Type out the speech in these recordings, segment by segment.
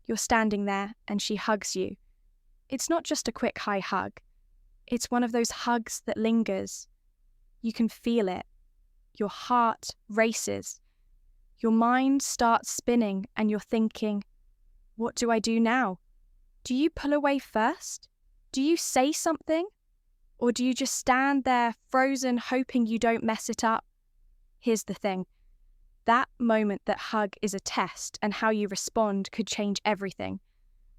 You're standing there and she hugs you. It's not just a quick high hug. It's one of those hugs that lingers. You can feel it. Your heart races. Your mind starts spinning and you're thinking, what do I do now? Do you pull away first? Do you say something? Or do you just stand there frozen, hoping you don't mess it up? Here's the thing. That moment, that hug, is a test, and how you respond could change everything.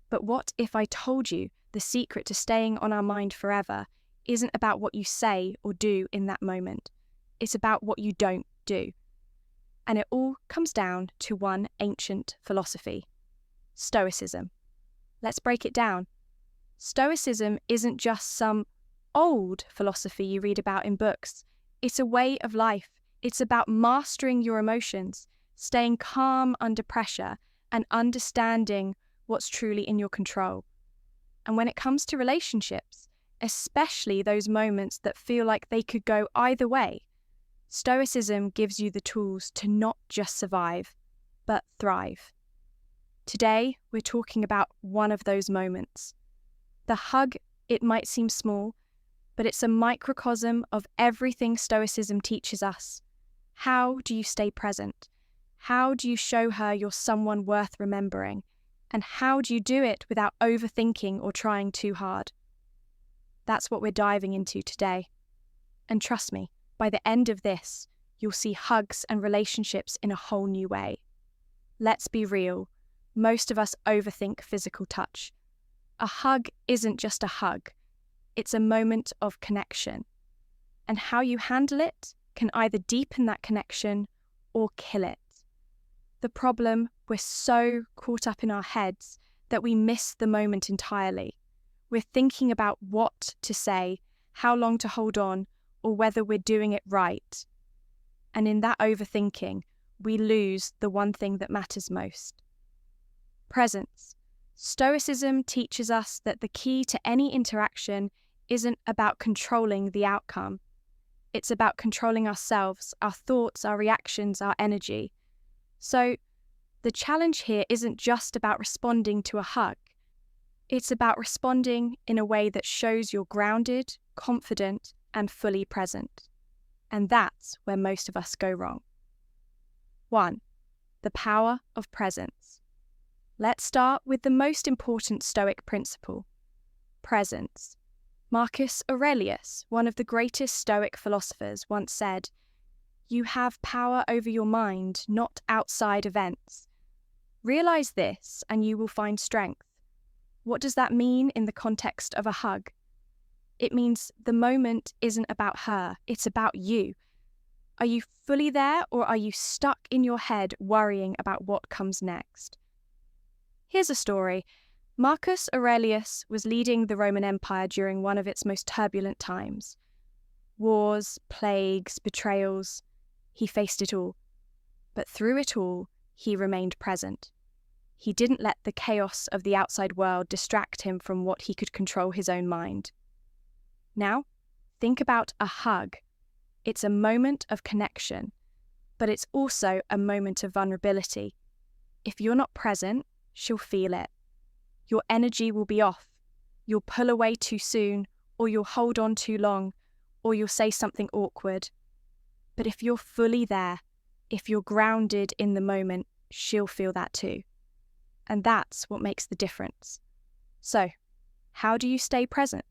But what if I told you the secret to staying on our mind forever isn't about what you say or do in that moment? It's about what you don't do. And it all comes down to one ancient philosophy: Stoicism. Let's break it down. Stoicism isn't just some old philosophy you read about in books. It's a way of life. It's about mastering your emotions, staying calm under pressure, and understanding what's truly in your control. And when it comes to relationships, especially those moments that feel like they could go either way, Stoicism gives you the tools to not just survive, but thrive. Today, we're talking about one of those moments. The hug, it might seem small, but it's a microcosm of everything Stoicism teaches us. How do you stay present? How do you show her you're someone worth remembering? And how do you do it without overthinking or trying too hard? That's what we're diving into today. And trust me, by the end of this, you'll see hugs and relationships in a whole new way. Let's be real. Most of us overthink physical touch. A hug isn't just a hug. It's a moment of connection. And how you handle it can either deepen that connection or kill it. The problem, we're so caught up in our heads that we miss the moment entirely. We're thinking about what to say, how long to hold on, or whether we're doing it right. And in that overthinking, we lose the one thing that matters most. Presence. Stoicism teaches us that the key to any interaction isn't about controlling the outcome. It's about controlling ourselves, our thoughts, our reactions, our energy. So, the challenge here isn't just about responding to a hug. It's about responding in a way that shows you're grounded, confident, and fully present. And that's where most of us go wrong. 1. The power of presence. Let's start with the most important Stoic principle: presence. Marcus Aurelius, one of the greatest Stoic philosophers, once said, "You have power over your mind, not outside events. Realize this and you will find strength." What does that mean in the context of a hug? It means the moment isn't about her, it's about you. Are you fully there, or are you stuck in your head worrying about what comes next? Here's a story. Marcus Aurelius was leading the Roman Empire during one of its most turbulent times. Wars, plagues, betrayals. He faced it all. But through it all, he remained present. He didn't let the chaos of the outside world distract him from what he could control: his own mind. Now, think about a hug. It's a moment of connection, but it's also a moment of vulnerability. If you're not present, she'll feel it. Your energy will be off. You'll pull away too soon, or you'll hold on too long, or you'll say something awkward. But if you're fully there, if you're grounded in the moment, she'll feel that too. And that's what makes the difference. So, how do you stay present?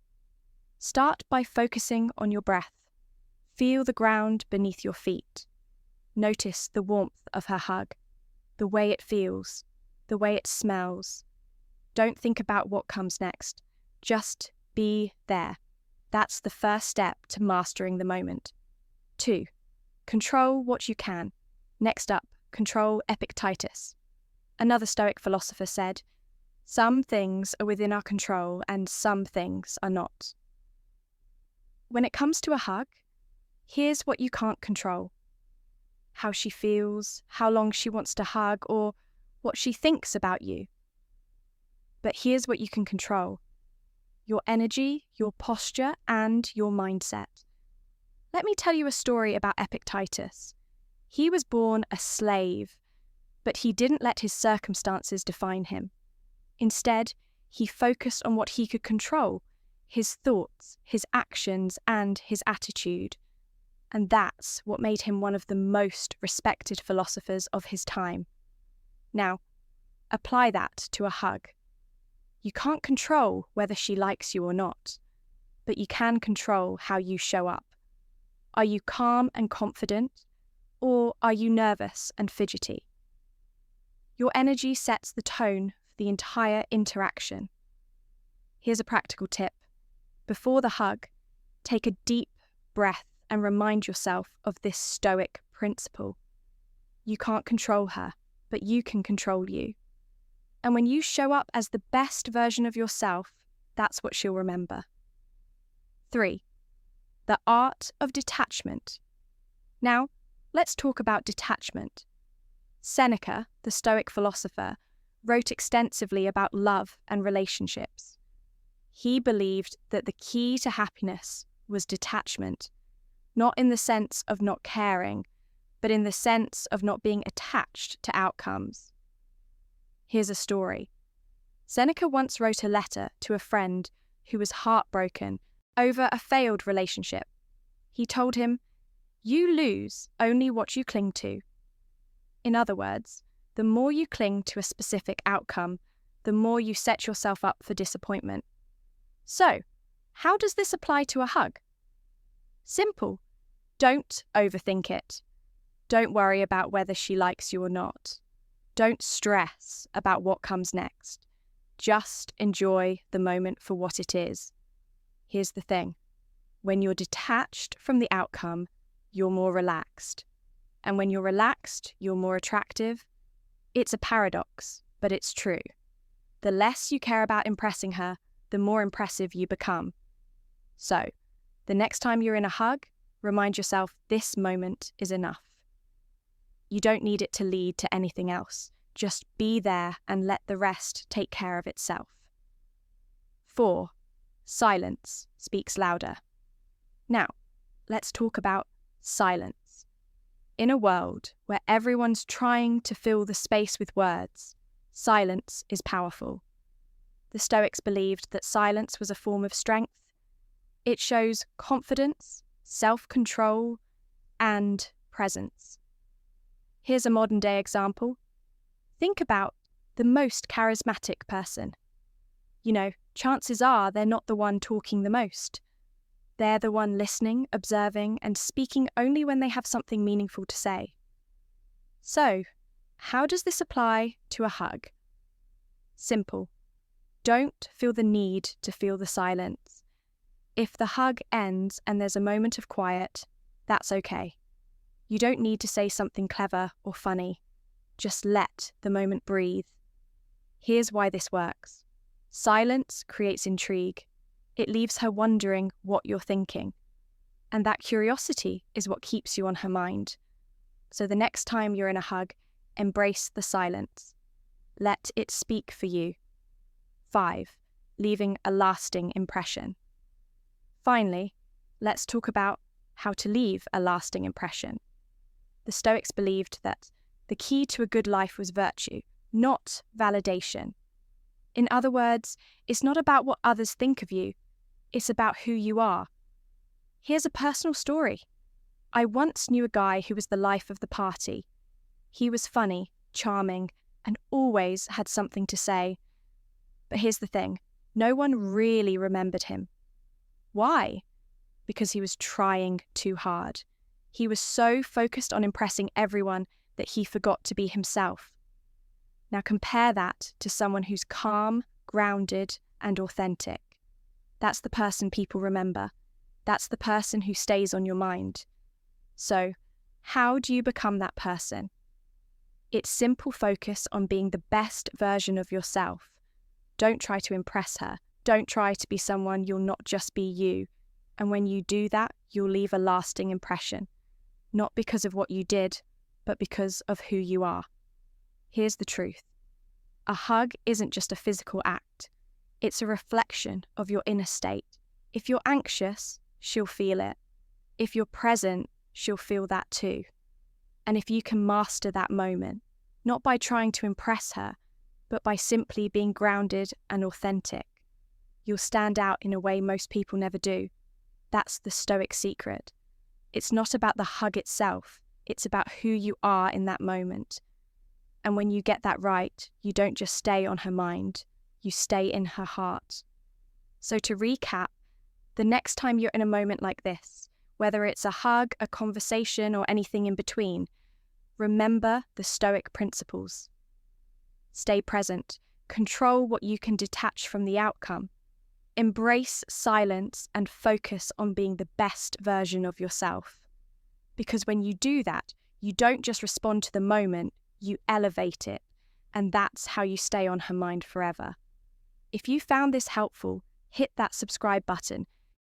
Start by focusing on your breath. Feel the ground beneath your feet. Notice the warmth of her hug, the way it feels, the way it smells. Don't think about what comes next. Just be there. That's the first step to mastering the moment. 2. Control what you can. Next up, control Epictetus. Another Stoic philosopher said, "Some things are within our control and some things are not." When it comes to a hug, here's what you can't control: how she feels, how long she wants to hug, or what she thinks about you. But here's what you can control: your energy, your posture, and your mindset. Let me tell you a story about Epictetus. He was born a slave, but he didn't let his circumstances define him. Instead, he focused on what he could control: his thoughts, his actions, and his attitude. And that's what made him one of the most respected philosophers of his time. Now, apply that to a hug. You can't control whether she likes you or not, but you can control how you show up. Are you calm and confident, or are you nervous and fidgety? Your energy sets the tone for the entire interaction. Here's a practical tip. Before the hug, take a deep breath and remind yourself of this Stoic principle. You can't control her, but you can control you. And when you show up as the best version of yourself, that's what she'll remember. 3. The art of detachment. Now, let's talk about detachment. Seneca, the Stoic philosopher, wrote extensively about love and relationships. He believed that the key to happiness was detachment, not in the sense of not caring, but in the sense of not being attached to outcomes. Here's a story. Seneca once wrote a letter to a friend who was heartbroken over a failed relationship. He told him, "You lose only what you cling to." In other words, the more you cling to a specific outcome, the more you set yourself up for disappointment. So, how does this apply to a hug? Simple. Don't overthink it. Don't worry about whether she likes you or not. Don't stress about what comes next. Just enjoy the moment for what it is. Here's the thing. When you're detached from the outcome, you're more relaxed. And when you're relaxed, you're more attractive. It's a paradox, but it's true. The less you care about impressing her, the more impressive you become. So, the next time you're in a hug, remind yourself this moment is enough. You don't need it to lead to anything else. Just be there and let the rest take care of itself. 4. Silence speaks louder. Now, let's talk about silence. In a world where everyone's trying to fill the space with words, silence is powerful. The Stoics believed that silence was a form of strength. It shows confidence, self-control, and presence. Here's a modern-day example. Think about the most charismatic person. Chances are they're not the one talking the most. They're the one listening, observing, and speaking only when they have something meaningful to say. So, how does this apply to a hug? Simple. Don't feel the need to feel the silence. If the hug ends and there's a moment of quiet, that's okay. You don't need to say something clever or funny. Just let the moment breathe. Here's why this works. Silence creates intrigue. It leaves her wondering what you're thinking. And that curiosity is what keeps you on her mind. So the next time you're in a hug, embrace the silence. Let it speak for you. 5. Leaving a lasting impression. Finally, let's talk about how to leave a lasting impression. The Stoics believed that the key to a good life was virtue, not validation. In other words, it's not about what others think of you, it's about who you are. Here's a personal story. I once knew a guy who was the life of the party. He was funny, charming, and always had something to say. But here's the thing, no one really remembered him. Why? Because he was trying too hard. He was so focused on impressing everyone that he forgot to be himself. Now compare that to someone who's calm, grounded, and authentic. That's the person people remember. That's the person who stays on your mind. So, how do you become that person? It's simple focus on being the best version of yourself. Don't try to impress her. Don't try to be someone you'll not just be you. And when you do that, you'll leave a lasting impression. Not because of what you did, but because of who you are. Here's the truth. A hug isn't just a physical act. It's a reflection of your inner state. If you're anxious, she'll feel it. If you're present, she'll feel that too. And if you can master that moment, not by trying to impress her, but by simply being grounded and authentic. You'll stand out in a way most people never do. That's the Stoic secret. It's not about the hug itself, it's about who you are in that moment. And when you get that right, you don't just stay on her mind, you stay in her heart. So to recap, the next time you're in a moment like this, whether it's a hug, a conversation, or anything in between, remember the Stoic principles. Stay present, control what you can detach from the outcome. Embrace silence and focus on being the best version of yourself. Because when you do that, you don't just respond to the moment, you elevate it, and that's how you stay on her mind forever. If you found this helpful, hit that subscribe button